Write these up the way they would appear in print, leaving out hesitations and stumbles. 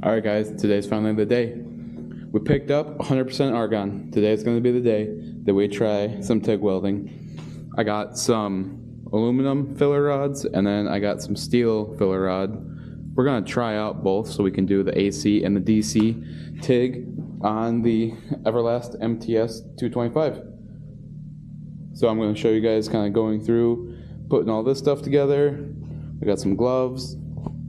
Alright guys, today's finally the day. We picked up 100% argon. Today's going to be the day that we try some TIG welding. I got some aluminum filler rods and then I got some steel filler rod. We're going to try out both so we can do the AC and the DC TIG on the Everlast MTS225. So I'm going to show you guys kind of going through, putting all this stuff together. I got some gloves.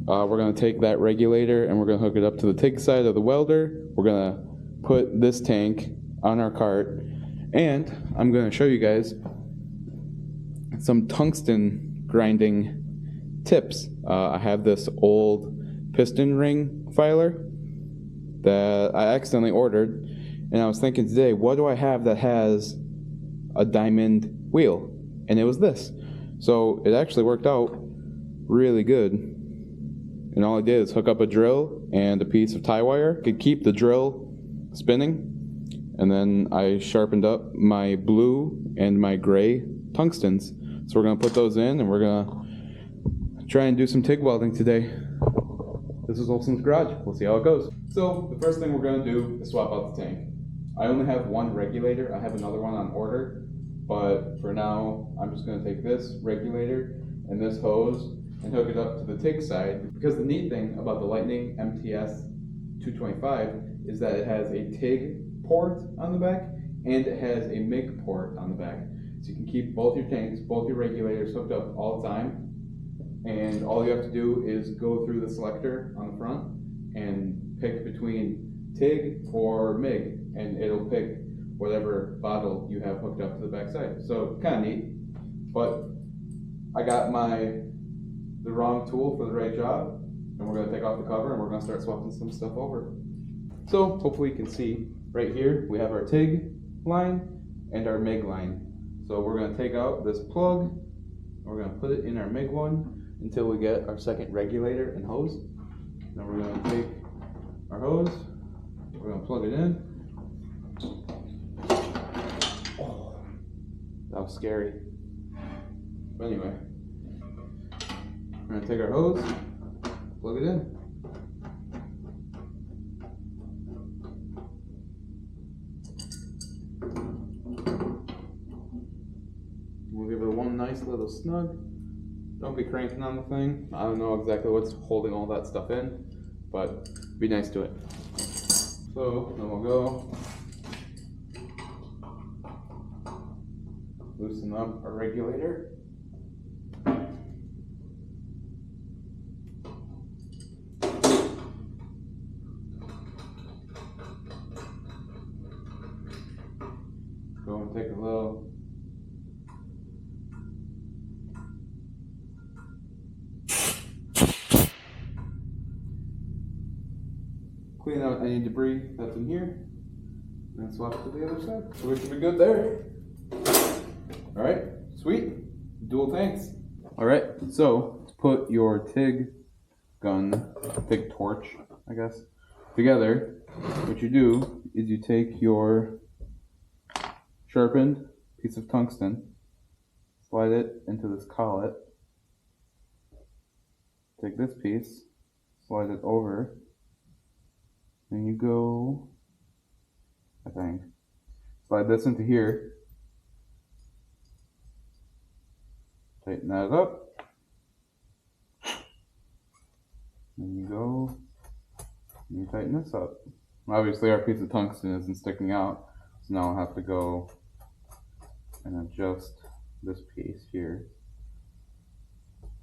We're going to take that regulator and we're going to hook it up to the TIG side of the welder. We're going to put this tank on our cart, and I'm going to show you guys some tungsten grinding tips. I have this old piston ring filer that I accidentally ordered, and I was thinking today, what do I have that has a diamond wheel? And it was this. So it actually worked out really good. And all I did is hook up a drill and a piece of tie wire. Could keep the drill spinning. And then I sharpened up my blue and my gray tungstens. So we're going to put those in and we're going to try and do some TIG welding today. This is Olson's garage. We'll see how it goes. So the first thing we're going to do is swap out the tank. I only have one regulator. I have another one on order. But for now, I'm just going to take this regulator and this hose and hook it up to the TIG side, because the neat thing about the Lightning MTS225 is that it has a TIG port on the back and it has a MIG port on the back. So you can keep both your tanks, both your regulators hooked up all the time, and all you have to do is go through the selector on the front and pick between TIG or MIG, and it'll pick whatever bottle you have hooked up to the back side. So kind of neat, but I got the wrong tool for the right job, and we're going to take off the cover and we're going to start swapping some stuff over. So hopefully you can see right here we have our TIG line and our MIG line. So we're going to take out this plug and we're going to put it in our MIG one until we get our second regulator and hose. Then we're going to take our hose, we're going to plug it in. Oh, that was scary. But anyway, we're going to take our hose, plug it in. We'll give it one nice little snug. Don't be cranking on the thing. I don't know exactly what's holding all that stuff in, but be nice to it. So then we'll go loosen up our regulator. Go and take a little clean out any debris that's in here, and then swap it to the other side. So we should be good there. Alright, sweet. Dual tanks. Alright, so to put your TIG gun, TIG torch, I guess, together, what you do is you take your sharpened piece of tungsten, slide it into this collet, take this piece, slide it over, then you go, slide this into here, tighten that up, then you go, and you tighten this up. Obviously our piece of tungsten isn't sticking out, so now I'll have to go and adjust this piece here.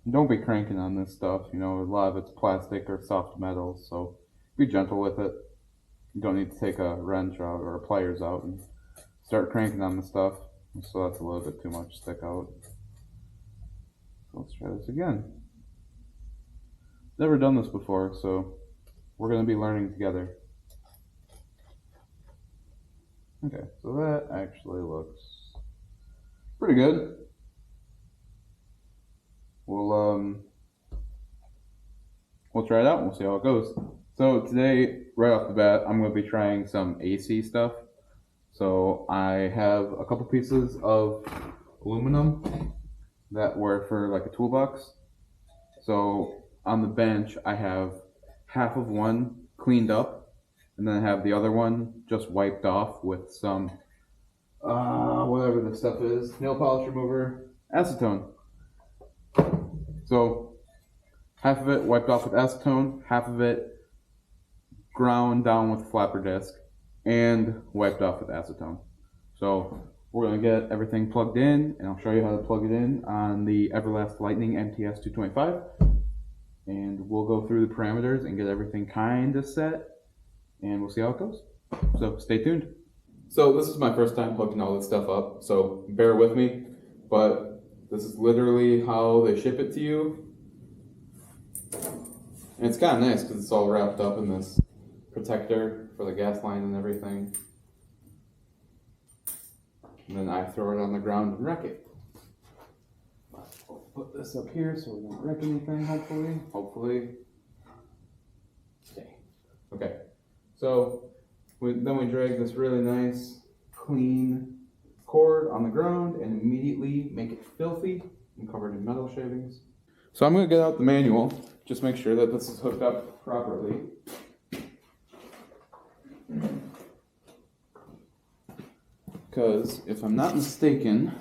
And don't be cranking on this stuff, you know, a lot of it's plastic or soft metal, so be gentle with it. You don't need to take a wrench out or pliers out and start cranking on the stuff. So that's a little bit too much stick out. So let's try this again. Never done this before, so we're going to be learning together. Okay, so that actually looks pretty good. We'll try it out and we'll see how it goes. So today, right off the bat, I'm going to be trying some AC stuff. So I have a couple pieces of aluminum that were for like a toolbox. So on the bench, I have half of one cleaned up, and then I have the other one just wiped off with some, whatever this stuff is, nail polish remover, acetone. So half of it wiped off with acetone, half of it ground down with a flapper disc, and wiped off with acetone. So we're going to get everything plugged in, and I'll show you how to plug it in on the Everlast Lightning MTS225. And we'll go through the parameters and get everything kind of set, and we'll see how it goes. So stay tuned. So this is my first time plugging all this stuff up, so bear with me, but this is literally how they ship it to you. And it's kind of nice because it's all wrapped up in this protector for the gas line and everything. And then I throw it on the ground and wreck it. I'll put this up here so we don't wreck anything, hopefully. Okay, so then we drag this really nice, clean cord on the ground and immediately make it filthy and covered in metal shavings. So I'm going to get out the manual, just make sure that this is hooked up properly. Because if I'm not mistaken,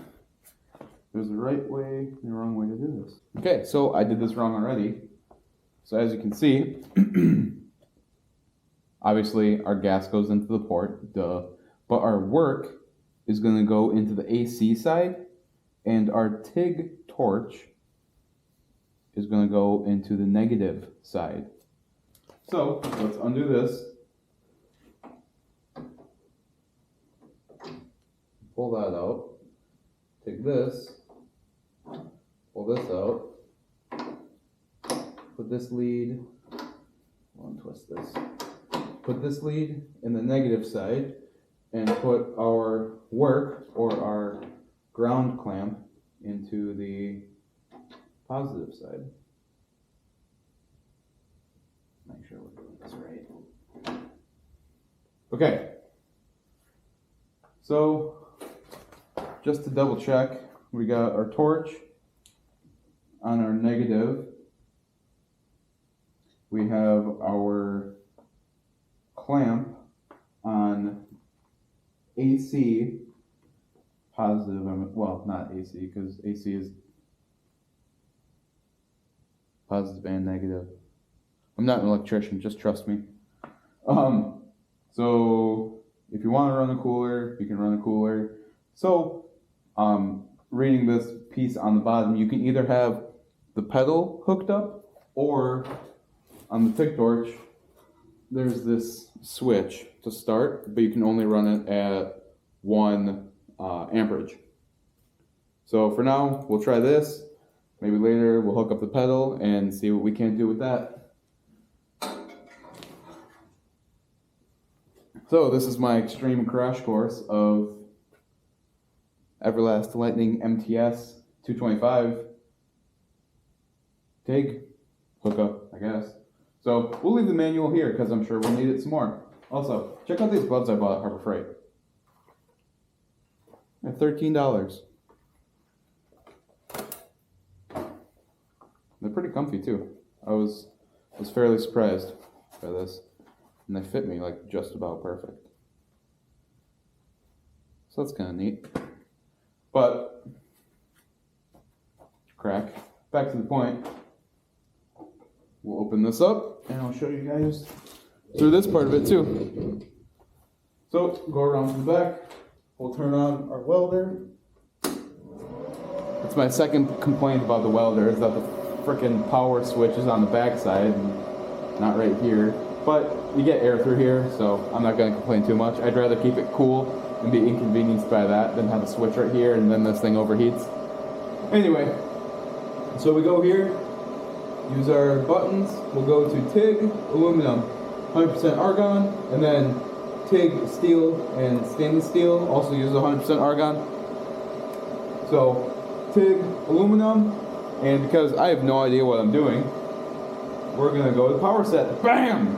there's a right way and a wrong way to do this. Okay, so I did this wrong already. So as you can see, obviously our gas goes into the port, duh. But our work is going to go into the AC side, and our TIG torch is going to go into the negative side. So let's undo this. Pull that out. Take this. Pull this out. Put this lead. Untwist this. Put this lead in the negative side, and put our work or our ground clamp into the positive side. Make sure we're doing this right. Okay. So, just to double check, we got our torch on our negative. We have our clamp on AC positive, well, not AC, because AC is positive and negative. I'm not an electrician, just trust me. So if you want to run a cooler, you can run a cooler. So reading this piece on the bottom, you can either have the pedal hooked up, or on the TIG torch, there's this switch to start, but you can only run it at 1 amperage. So for now, we'll try this. Maybe later we'll hook up the pedal and see what we can do with that. So this is my extreme crash course of Everlast Lightning MTS225 TIG hookup, I guess. So we'll leave the manual here because I'm sure we'll need it some more. Also, check out these gloves I bought at Harbor Freight. At $13. They're pretty comfy too. I was fairly surprised by this, and they fit me like just about perfect. So that's kind of neat. But crack. Back to the point. We'll open this up, and I'll show you guys through this part of it too. So go around to the back. We'll turn on our welder. That's my second complaint about the welder, is that the frickin' power switch is on the back side and not right here. But you get air through here, so I'm not going to complain too much. I'd rather keep it cool and be inconvenienced by that than have a switch right here and then this thing overheats. Anyway, so we go here, use our buttons. We'll go to TIG aluminum, 100% argon, and then TIG steel and stainless steel, also use 100% argon. So TIG aluminum, and because I have no idea what I'm doing, we're gonna go to power set. Bam!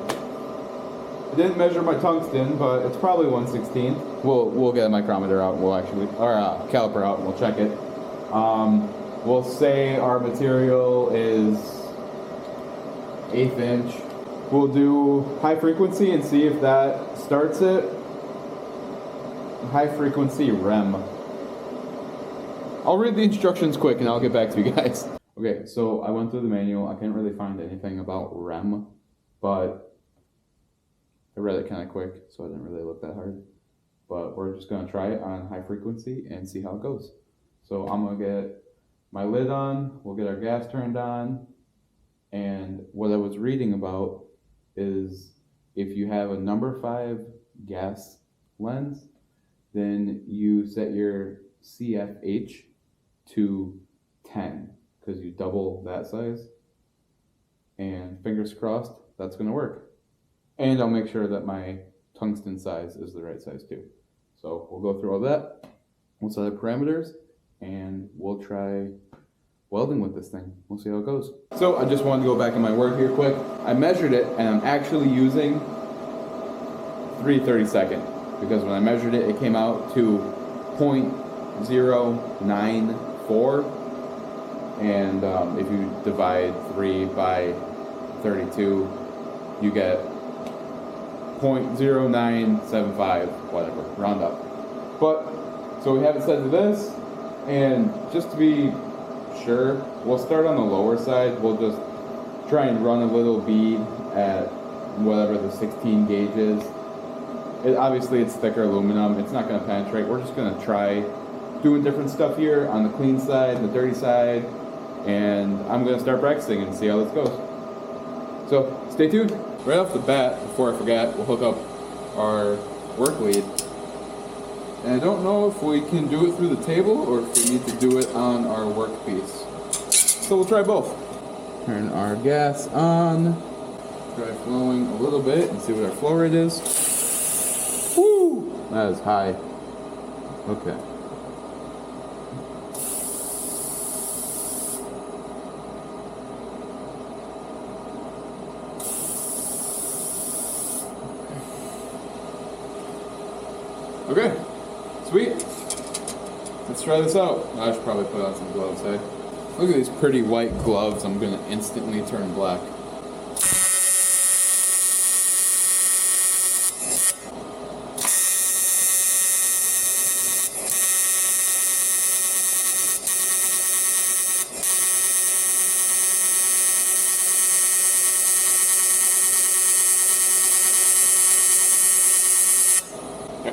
I didn't measure my tungsten, but it's probably 1/16. We'll get a micrometer out. We'll actually, or a caliper out, and we'll check it. We'll say our material is 1/8 inch, we'll do high frequency and see if that starts it. High frequency rem. I'll read the instructions quick and I'll get back to you guys. Okay, so I went through the manual. I couldn't really find anything about rem, but I read it kind of quick, so I didn't really look that hard. But we're just gonna try it on high frequency and see how it goes. So I'm gonna get my lid on, we'll get our gas turned on, and what I was reading about is if you have a number 5 gas lens, then you set your CFH to 10, because you double that size, and fingers crossed that's gonna work. And I'll make sure that my tungsten size is the right size too. So we'll go through all that, we'll set up parameters, and we'll try welding with this thing. We'll see how it goes. So I just wanted to go back in my work here quick. I measured it and I'm actually using 3/32, because when I measured it, it came out to 0.094, and if you divide 3 by 32, you get 0.0975, whatever, round up. But, so we have it set to this, and just to be sure, we'll start on the lower side. We'll just try and run a little bead at whatever the 16 gauge is. Obviously it's thicker aluminum, it's not going to penetrate. We're just going to try doing different stuff here on the clean side, the dirty side, and I'm going to start practicing and see how this goes. So stay tuned. Right off the bat, before I forget, we'll hook up our work lead. And I don't know if we can do it through the table or if we need to do it on our workpiece. So we'll try both. Turn our gas on. Try flowing a little bit and see what our flow rate is. Woo! That is high. Okay. Okay, sweet. Let's try this out. I should probably put on some gloves, hey? Look at these pretty white gloves. I'm gonna instantly turn black.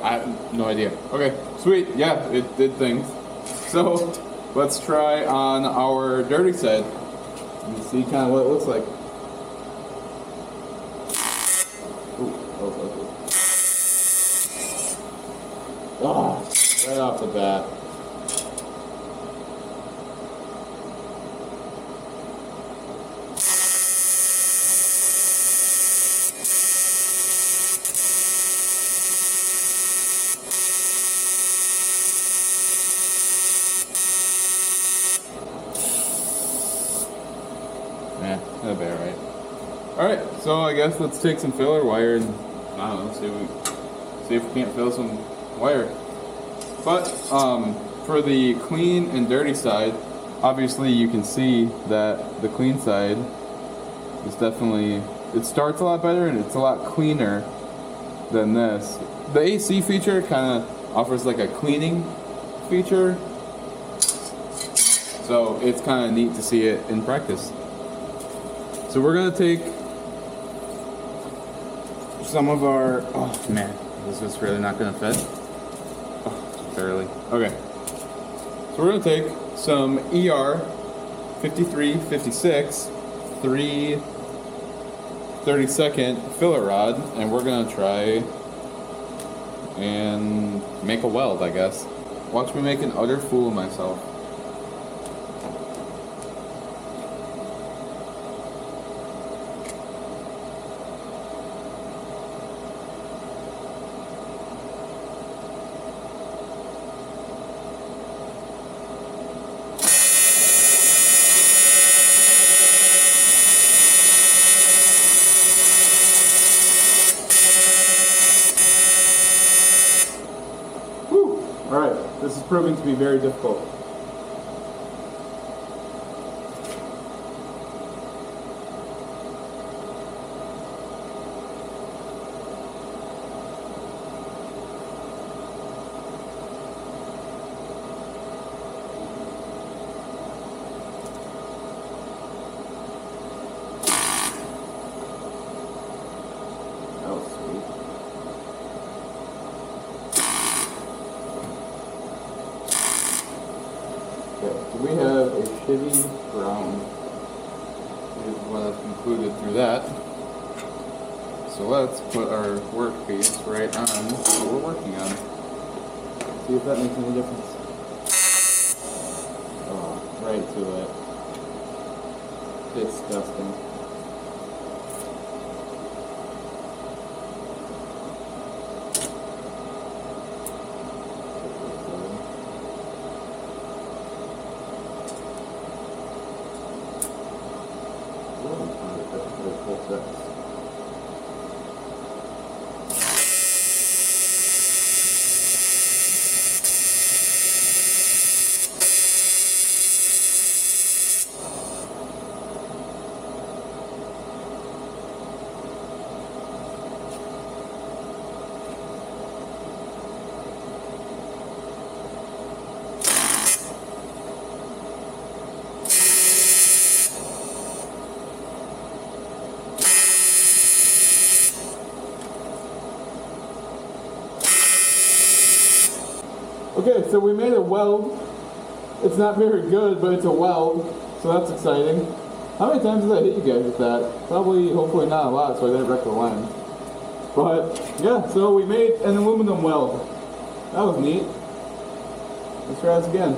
I have no idea. Okay, sweet. Yeah, it did things. So let's try on our dirty side and see kind of what it looks like. Ooh, that was ugly. Oh, right off the bat. Yeah, that'll be alright. Alright, so I guess let's take some filler wire and, I don't know, see if we can't fill some wire. But, for the clean and dirty side, obviously you can see that the clean side is definitely, it starts a lot better and it's a lot cleaner than this. The AC feature kind of offers like a cleaning feature, so it's kind of neat to see it in practice. So we're gonna take some of our, oh man, is this really not gonna fit? Oh, barely. Okay. So we're gonna take some ER 5356 3 30-second filler rod, and we're gonna try and make a weld, I guess. Watch me make an utter fool of myself. Alright, this is proving to be very difficult. That was sweet. Okay, so we have a shitty brown. Is what I've concluded through that. So let's put our workpiece right on what we're working on. See if that makes any difference. Oh, right to it. Disgusting. Okay, so we made a weld. It's not very good, but it's a weld, so that's exciting. How many times did I hit you guys with that? Probably, hopefully not a lot, so I didn't wreck the lens. But, yeah, so we made an aluminum weld. That was neat. Let's try this again.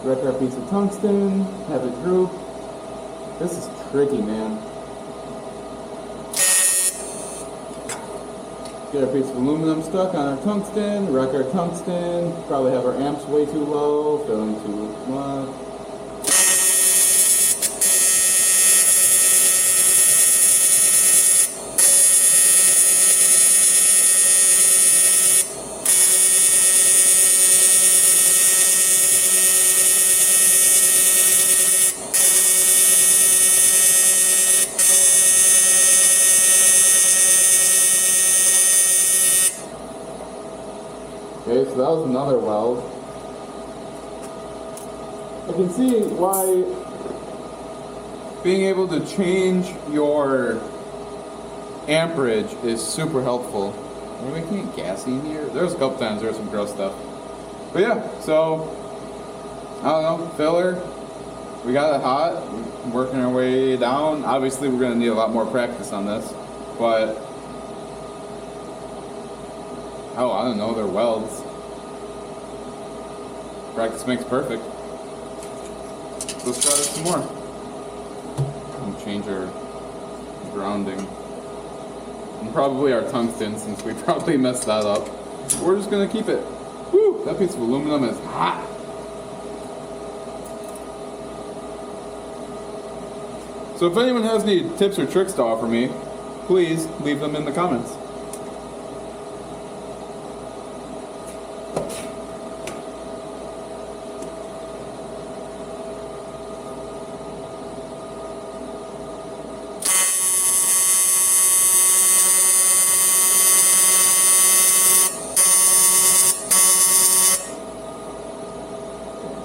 Wreck our piece of tungsten, have it droop. This is tricky, man. Get our piece of aluminum stuck on our tungsten, wreck our tungsten, probably have our amps way too low, filling too much. Okay, so that was another weld. I can see why being able to change your amperage is super helpful. Are we making it gassy in here? There's a couple times there's some gross stuff. But yeah, so, I don't know, filler. We got it hot, working our way down. Obviously we're gonna need a lot more practice on this, but oh, I don't know, they're welds. Practice makes perfect. Let's try this some more. And change our grounding. And probably our tungsten, since we probably messed that up. We're just gonna keep it. Woo! That piece of aluminum is hot. So if anyone has any tips or tricks to offer me, please leave them in the comments.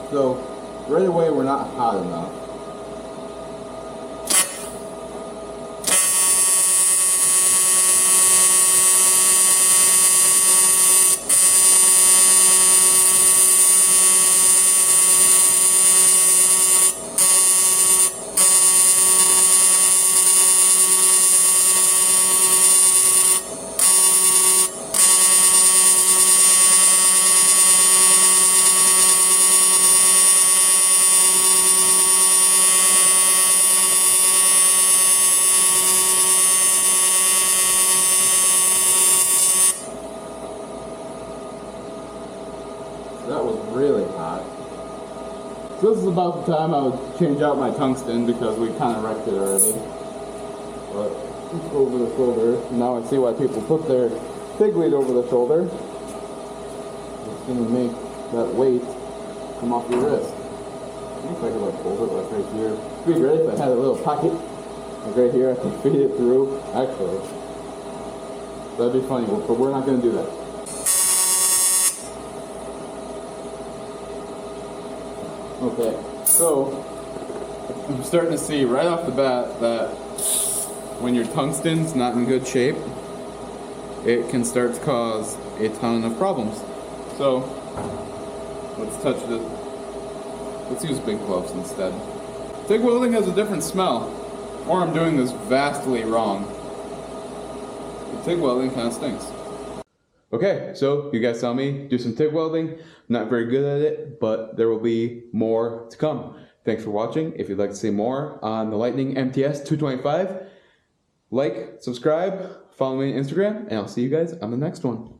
So, right away we're not hot enough. That was really hot. So this is about the time I would change out my tungsten because we kind of wrecked it already. But it's over the shoulder. Now I see why people put their Tig lead over the shoulder. It's going to make that weight come off your wrist. I think I could like hold it like right here. It'd be great if I had a little pocket like right here. I could feed it through. Actually, that'd be funny, but we're not going to do that. Okay, so I'm starting to see right off the bat that when your tungsten's not in good shape, it can start to cause a ton of problems. So let's touch this. Let's use big gloves instead. TIG welding has a different smell, or I'm doing this vastly wrong. The TIG welding kind of stinks. Okay, so you guys saw me do some TIG welding. I'm not very good at it, but there will be more to come. Thanks for watching. If you'd like to see more on the Lightning MTS225, like, subscribe, follow me on Instagram, and I'll see you guys on the next one.